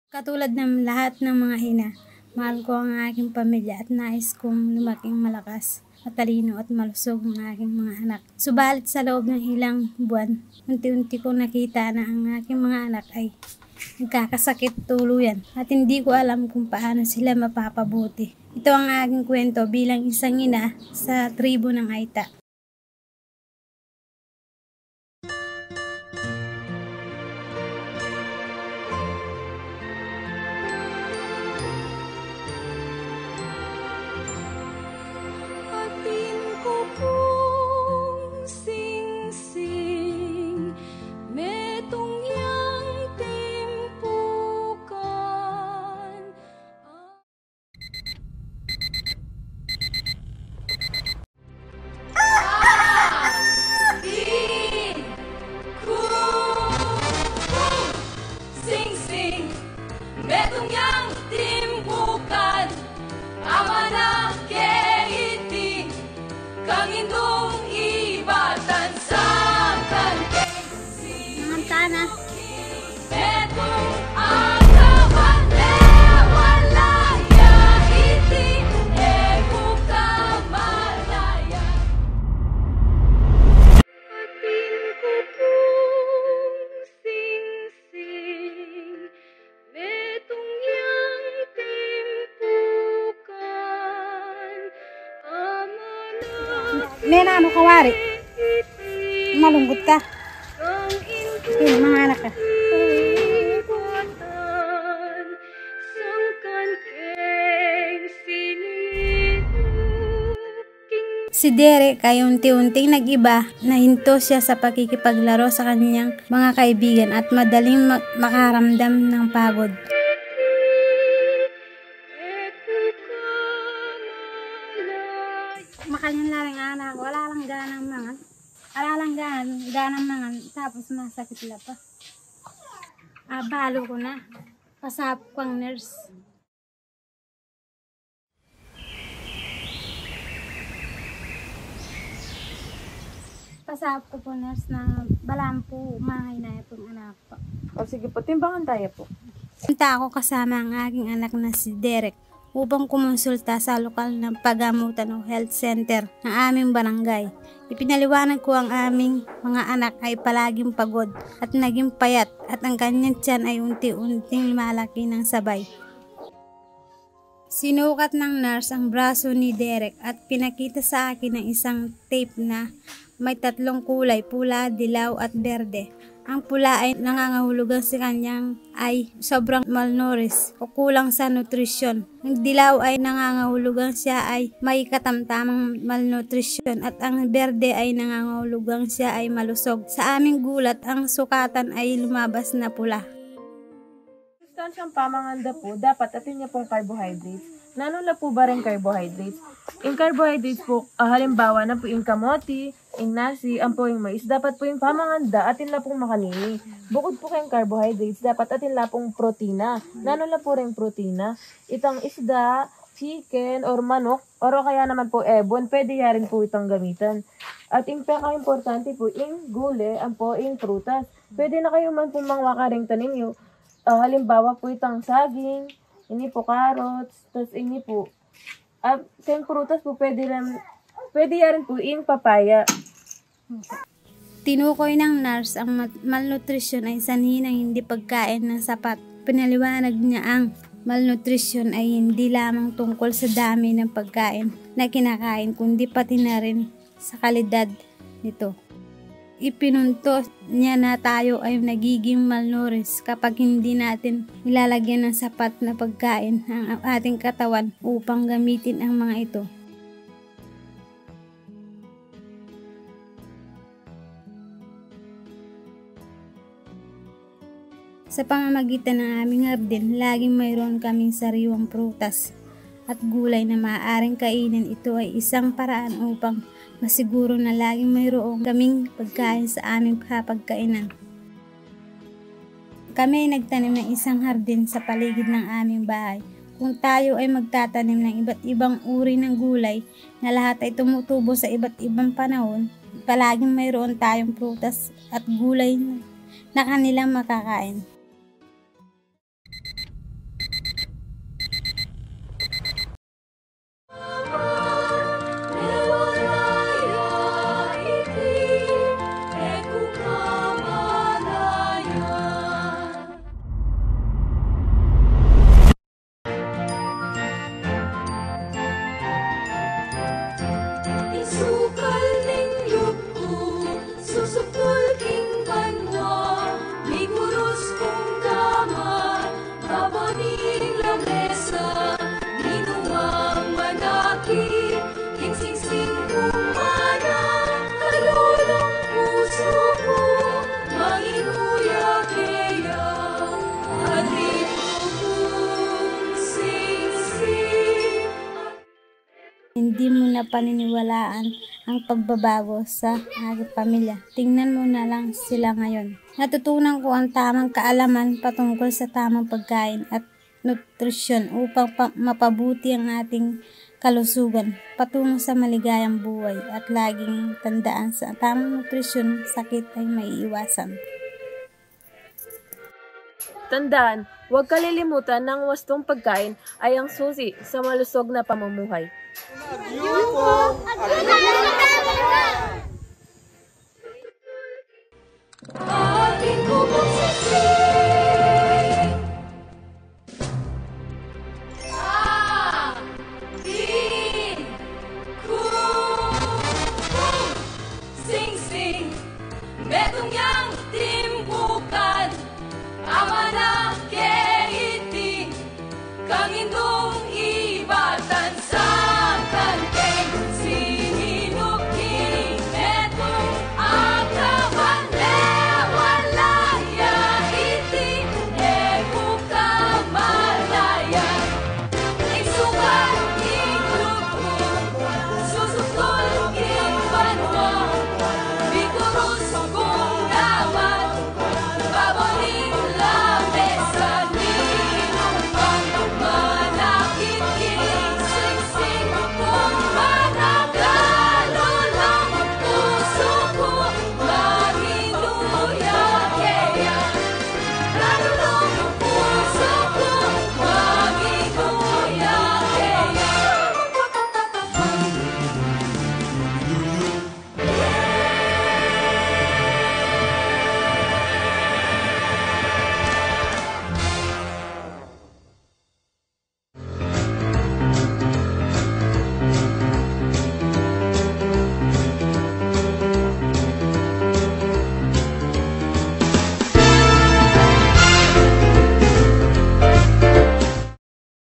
Katulad ng lahat ng mga ina, mahal ko ang aking pamilya at nais kong lumaking malakas, matalino at malusog ang aking mga anak. Subalit sa loob ng ilang buwan, unti-unti kong nakita na ang aking mga anak ay nagkakasakit tuluyan at hindi ko alam kung paano sila mapapabuti. Ito ang aking kwento bilang isang ina sa tribo ng Aita. Nena, ano kawari? Malungkot ka? Yung mga anak ka? Si Derek ay unti-unting nag-iba, nahinto siya sa pakikipaglaro sa kanyang mga kaibigan at madaling makaramdam ng pagod. Makanyang laring anak, wala lang ganang mangan, tapos masakit la pa. Balo ko na, pasap pang nurse. Pasap ko po nurse na balampo, umahay na itong anak po. O sige po, timbangan tayo po. Punta ako kasama ang aking anak na si Derek upang kumonsulta sa lokal ng pagamutan o health center ng aming barangay. Ipinaliwanag ko ang aming mga anak ay palaging pagod at naging payat at ang kanyang tiyan ay unti-unting malaki ng sabay. Sinukat ng nurse ang braso ni Derek at pinakita sa akin ng isang tape na may 3 kulay, pula, dilaw at berde. Ang pula ay nangangahulugan sa kanyang ay sobrang malnourished o kulang sa nutrisyon. Ang dilaw ay nangangahulugan siya ay may katamtamang malnutrisyon at ang berde ay nangangahulugan siya ay malusog. Sa aming gulat, ang sukatan ay lumabas na pula. Sustansyang pamanganda po, dapat atin niya pong carbohydrates. Nanula po ba rin carbohydrates? Yung carbohydrates po, halimbawa na po yung kamote, yung nasi, ang po yung mais, dapat po yung pamanganda, atin na pong makanini. Bukod po kayong carbohydrates, dapat atin na pong protina. Nanula po rin protina. Itang isda, chicken, or manok, or kaya naman po ebon, pwede rin po itong gamitan. At yung pinaka-importante po, yung gule, ang po yung prutas. Pwede na kayo man po mangwakaring tanim yung halimbawa po itang saging, ini po carrots, tapos ini po. Sa prutas po, pwede rin po yung papaya. Tinukoy ng nurse ang malnutrition ay sanhi ng hindi pagkain ng sapat. Pinaliwanag niya ang malnutrition ay hindi lamang tungkol sa dami ng pagkain na kinakain, kundi pati na rin sa kalidad nito. Ipinunto niya na tayo ay nagiging malnourished kapag hindi natin nilalagyan ng sapat na pagkain ang ating katawan upang gamitin ang mga ito. Sa pamamagitan ng aming hardin, laging mayroon kaming sariwang prutas at gulay na maaaring kainin. Ito ay isang paraan upang masiguro na laging mayroong kaming pagkain sa aming kapagkainan. Kami ay nagtanim ng isang hardin sa paligid ng aming bahay. Kung tayo ay magtatanim ng iba't ibang uri ng gulay na lahat ay tumutubo sa iba't ibang panahon, palaging mayroon tayong prutas at gulay na kanilang makakain. paniniwalaan ang pagbabago sa aking pamilya. Tingnan mo na lang sila ngayon. Natutunan ko ang tamang kaalaman patungkol sa tamang pagkain at nutrisyon upang mapabuti ang ating kalusugan patungo sa maligayang buhay, at laging tandaan sa tamang nutrisyon, sakit ay maiiwasan. Tandaan, huwag kalilimutan ng wastong pagkain ay ang susi sa malusog na pamumuhay. Ating kubong sisig. Ating kubong sing-sing. Betong